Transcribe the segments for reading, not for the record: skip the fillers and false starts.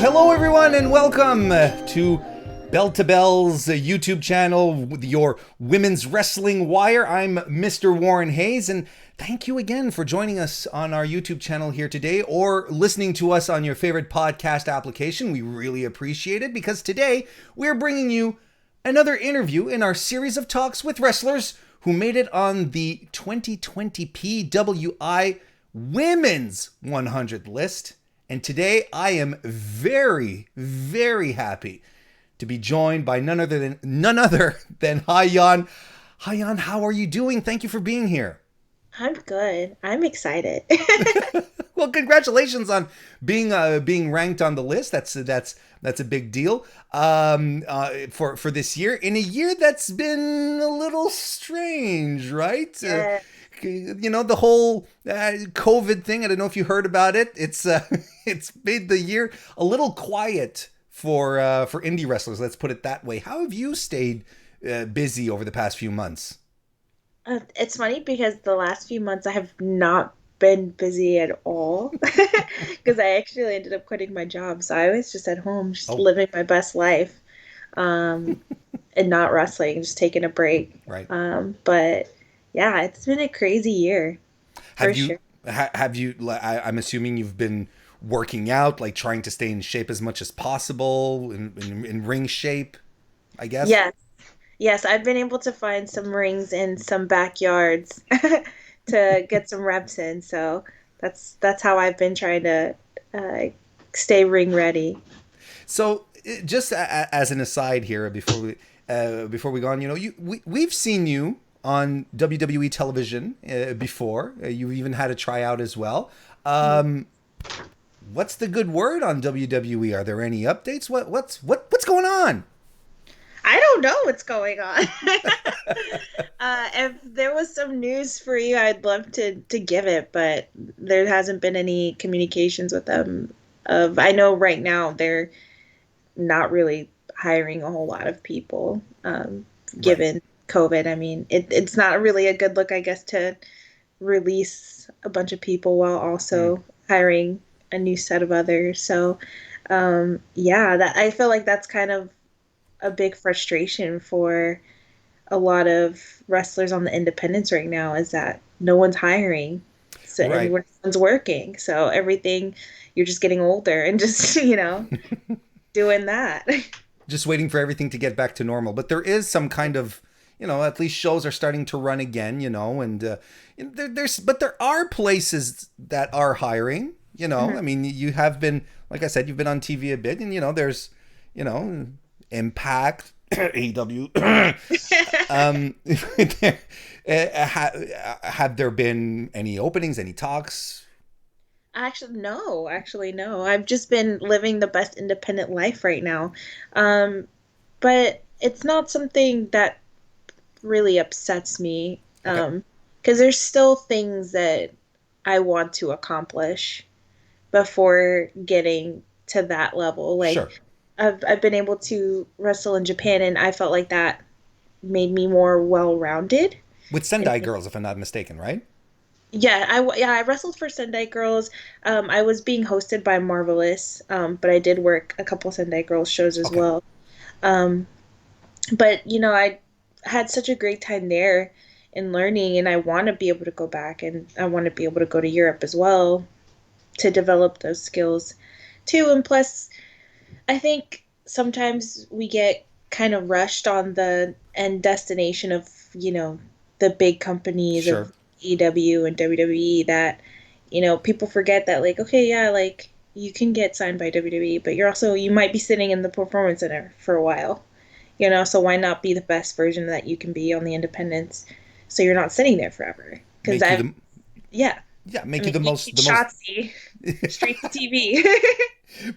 hello everyone, and welcome to Bell to Bell's YouTube channel, your Women's Wrestling Wire. I'm Mr. Warren Hayes, and thank you again for joining us on our YouTube channel here today, or listening to us on your favorite podcast application. We really appreciate it, because today we're bringing you another interview in our series of talks with wrestlers who made it on the 2020 PWI Women's 100 list. And today I am very, very happy to be joined by none other than Hyan. Hyan, how are you doing? Thank you for being here. I'm good. I'm excited. Well, congratulations on being ranked on the list. That's a big deal for this year, in a year that's been a little strange, right? Yeah. You know, the whole COVID thing. I don't know if you heard about it. It's it's made the year a little quiet for indie wrestlers. Let's put it that way. How have you stayed busy over the past few months? It's funny because the last few months I have not been busy at all because I actually ended up quitting my job. So I was just at home, just living my best life, and not wrestling, just taking a break. Right. But yeah, it's been a crazy year. Have you? I'm assuming you've been working out, like trying to stay in shape as much as possible, in ring shape, I guess. Yes, I've been able to find some rings in some backyards to get some reps in. So that's how I've been trying to stay ring ready. So just as an aside here, before we go on, you know, we've seen you on WWE television before. You even had a tryout as well. What's the good word on WWE? Are there any updates? What's going on? I don't know what's going on. If there was some news for you, I'd love to give it, but there hasn't been any communications with them. I know right now they're not really hiring a whole lot of people, given COVID. I mean, it's not really a good look, I guess, to release a bunch of people while also hiring a new set of others. So, that I feel like that's kind of a big frustration for a lot of wrestlers on the independents right now, is that no one's hiring, so and no one's working. So everything, you're just getting older and just doing that. Just waiting for everything to get back to normal. But there is some kind of, at least shows are starting to run again, and there are places that are hiring, I mean, you have been, like I said, you've been on TV a bit, and, there's, Impact, AEW. Have there been any openings, any talks? Actually, no. I've just been living the best independent life right now. But it's not something that really upsets me, because there's still things that I want to accomplish before getting to that level. Like, sure. I've been able to wrestle in Japan, and I felt like that made me more well-rounded. With Sendai Girls, if I'm not mistaken, right? Yeah, I wrestled for Sendai Girls. I was being hosted by Marvelous, but I did work a couple Sendai Girls shows as well. But I had such a great time there in learning, and I want to be able to go back, and I want to be able to go to Europe as well to develop those skills too. And plus, I think sometimes we get kind of rushed on the end destination of, the big companies of AEW and WWE, that, people forget that, like, okay, yeah, like, you can get signed by WWE, but you might be sitting in the performance center for a while, so why not be the best version that you can be on the independents, so you're not sitting there forever? Because make you the most Shotzi, straight to TV.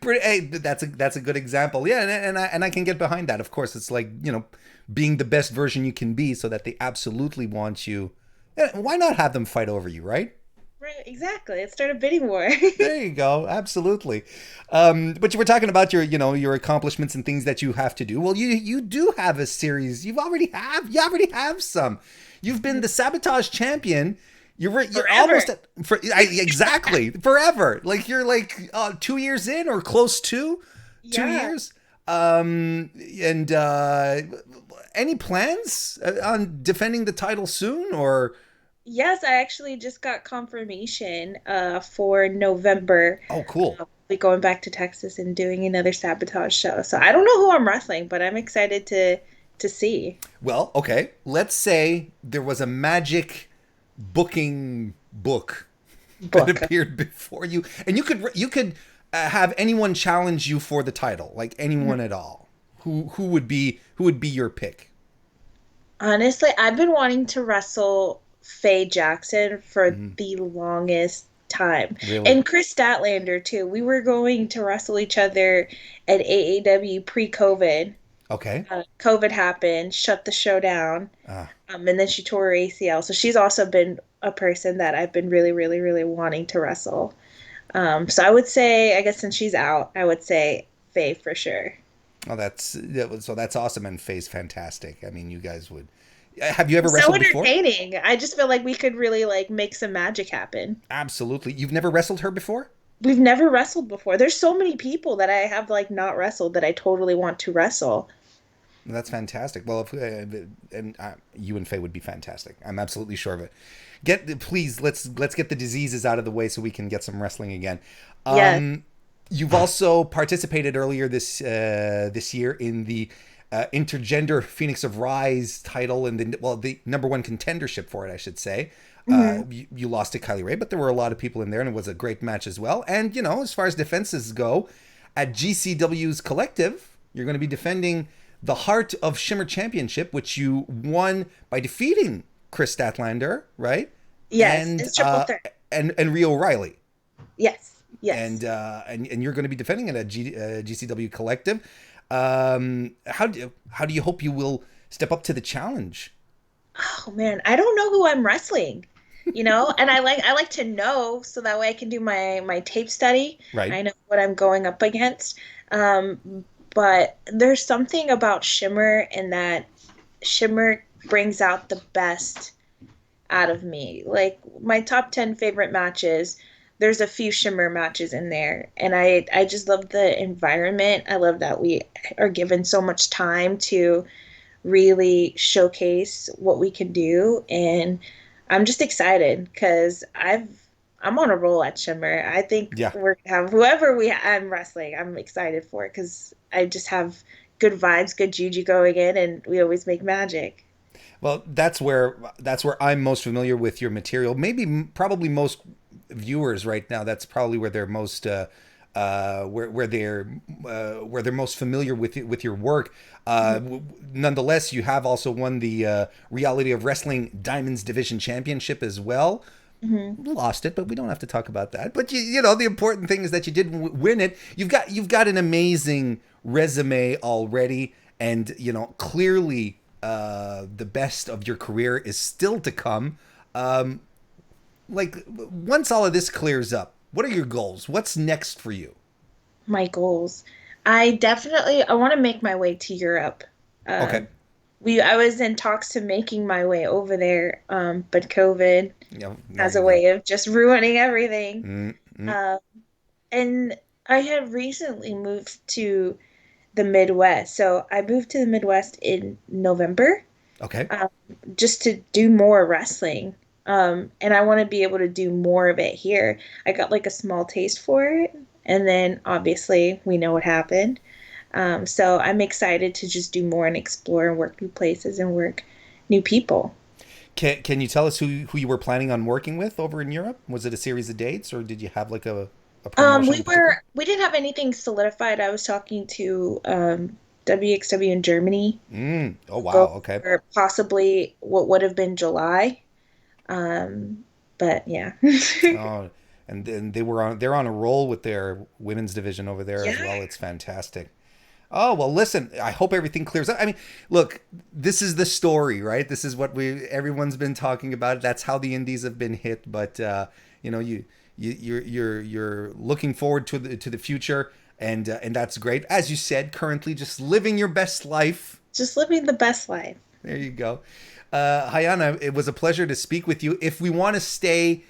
Hey, that's a good example. Yeah, and I can get behind that. Of course, it's like, being the best version you can be, so that they absolutely want you. Why not have them fight over you, right? Right, exactly. Let's start a bidding war. There you go. Absolutely. But you were talking about your accomplishments and things that you have to do. Well, you do have a series. You already have some. You've been the Sabotage champion. You're almost exactly forever. Like, you're like 2 years in, or close to. 2 Yeah. years. And any plans on defending the title soon, or? Yes, I actually just got confirmation for November. Oh, cool. Be going back to Texas and doing another sabotage show. So I don't know who I'm wrestling, but I'm excited to see. Well, okay. Let's say there was a magic booking book that Book. appeared before you, and you could have anyone challenge you for the title, like anyone at all. Who would be your pick? Honestly, I've been wanting to wrestle Faye Jackson for the longest time. Really? And Chris Statlander too. We were going to wrestle each other at AAW pre-COVID. Okay. COVID happened, shut the show down, Ah, and then she tore her ACL. So she's also been a person that I've been really, really, really wanting to wrestle. So I would say, I guess since she's out, I would say Faye for sure. oh, that's awesome, and Faye's fantastic. I mean, you guys would. Have you ever So wrestled before? entertaining. I just feel like we could really like make some magic happen. Absolutely. You've never wrestled her before? We've never wrestled before. There's so many people that I have like not wrestled that I totally want to wrestle. That's fantastic. Well, if and you and Faye would be fantastic. I'm absolutely sure of it. Please, let's get the diseases out of the way so we can get some wrestling again. Yes. You've also participated earlier this year in the intergender Phoenix of Rise title and the number one contendership for it, I should say. Hmm. You lost to Kylie Ray, but there were a lot of people in there, and it was a great match as well. And as far as defenses go, at GCW's Collective, you're going to be defending the Heart of Shimmer Championship, which you won by defeating Chris Statlander, right? Yes. And It's triple threat. and Rio O'Reilly, Yes. Yes. and you're going to be defending it at GCW Collective. How do you hope you will step up to the challenge? Oh man, I don't know who I'm wrestling, and I like to know so that way I can do my tape study. Right? I know what I'm going up against. But there's something about Shimmer and that Shimmer brings out the best out of me. Like my top 10 favorite matches, there's a few Shimmer matches in there, and I just love the environment. I love that we are given so much time to really showcase what we can do. And I'm just excited because I'm on a roll at Shimmer. I think Yeah. we're gonna have whoever I'm wrestling. I'm excited for it because I just have good vibes, good juju going in, and we always make magic. Well, that's where I'm most familiar with your material. Maybe probably most viewers right now. That's probably where they're most where they're most familiar with your work. Nonetheless, you have also won the Reality of Wrestling Diamonds Division Championship as well. Hmm. Lost it, but we don't have to talk about that. But you know the important thing is that you did win it. You've got an amazing resume already, and clearly the best of your career is still to come. Like once all of this clears up, what are your goals? What's next for you? My goals. I want to make my way to Europe. Okay. Um, I was in talks to making my way over there, but COVID Yeah, there has you a go. way of just ruining everything. Mm. Um, and I had recently moved to the Midwest. So I moved to the Midwest in November, Okay. um, just to do more wrestling. And I want to be able to do more of it here. I got like a small taste for it. And then obviously we know what happened. So I'm excited to just do more and explore and work new places and work new people. Can you tell us who you were planning on working with over in Europe? Was it a series of dates, or did you have like a promotion We in particular? we didn't have anything solidified. I was talking to WXW in Germany, Oh wow. go Okay. for possibly what would have been July. But yeah. Oh, and then they're on a roll with their women's division over there as Yeah. well. It's fantastic. Oh, well, listen, I hope everything clears up. I mean, look, this is the story, right? This is what everyone's been talking about. That's how the indies have been hit, but you know, you're looking forward to the future, and that's great. As you said, currently just living your best life. Just living the best life. There you go. Hyana, it was a pleasure to speak with you. If we want to stay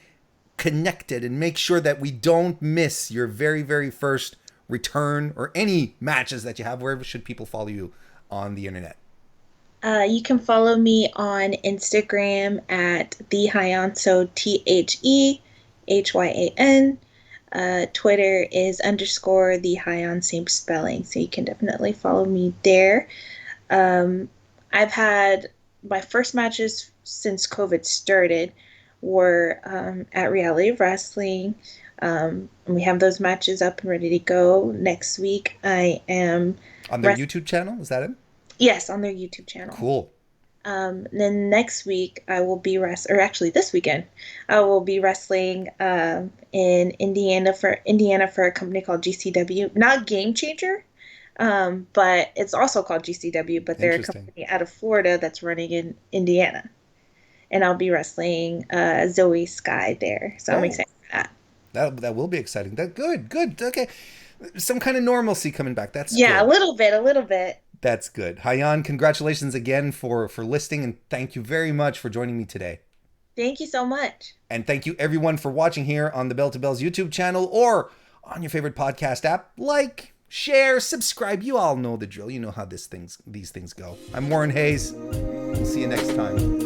connected and make sure that we don't miss your very, very first return or any matches that you have? Where should people follow you on the internet? You can follow me on Instagram at the Hyan, so TheHyan. Twitter is underscore the Hyan, same spelling, so you can definitely follow me there. Um, I've had my first matches since COVID started were at Reality Wrestling. We have those matches up and ready to go. Next week, I am On their rest YouTube channel? Is that it? yes, on their YouTube channel. Cool. Then next week I will be or actually this weekend, I will be wrestling in Indiana for a company called GCW, not Game Changer, but it's also called GCW, but they're a Interesting. company out of Florida that's running in Indiana, and I'll be wrestling Zoe Sky there, so I'm Oh, excited for that. that will be exciting. That good, good. Okay, some kind of normalcy coming back. That's Yeah, good. a little bit. That's good. Hyan, congratulations again for listing, and thank you very much for joining me today. Thank you so much. And thank you everyone for watching here on the Bell to Bells YouTube channel or on your favorite podcast app. Like, share, subscribe. You all know the drill. You know how these things go. I'm Warren Hayes. We'll see you next time.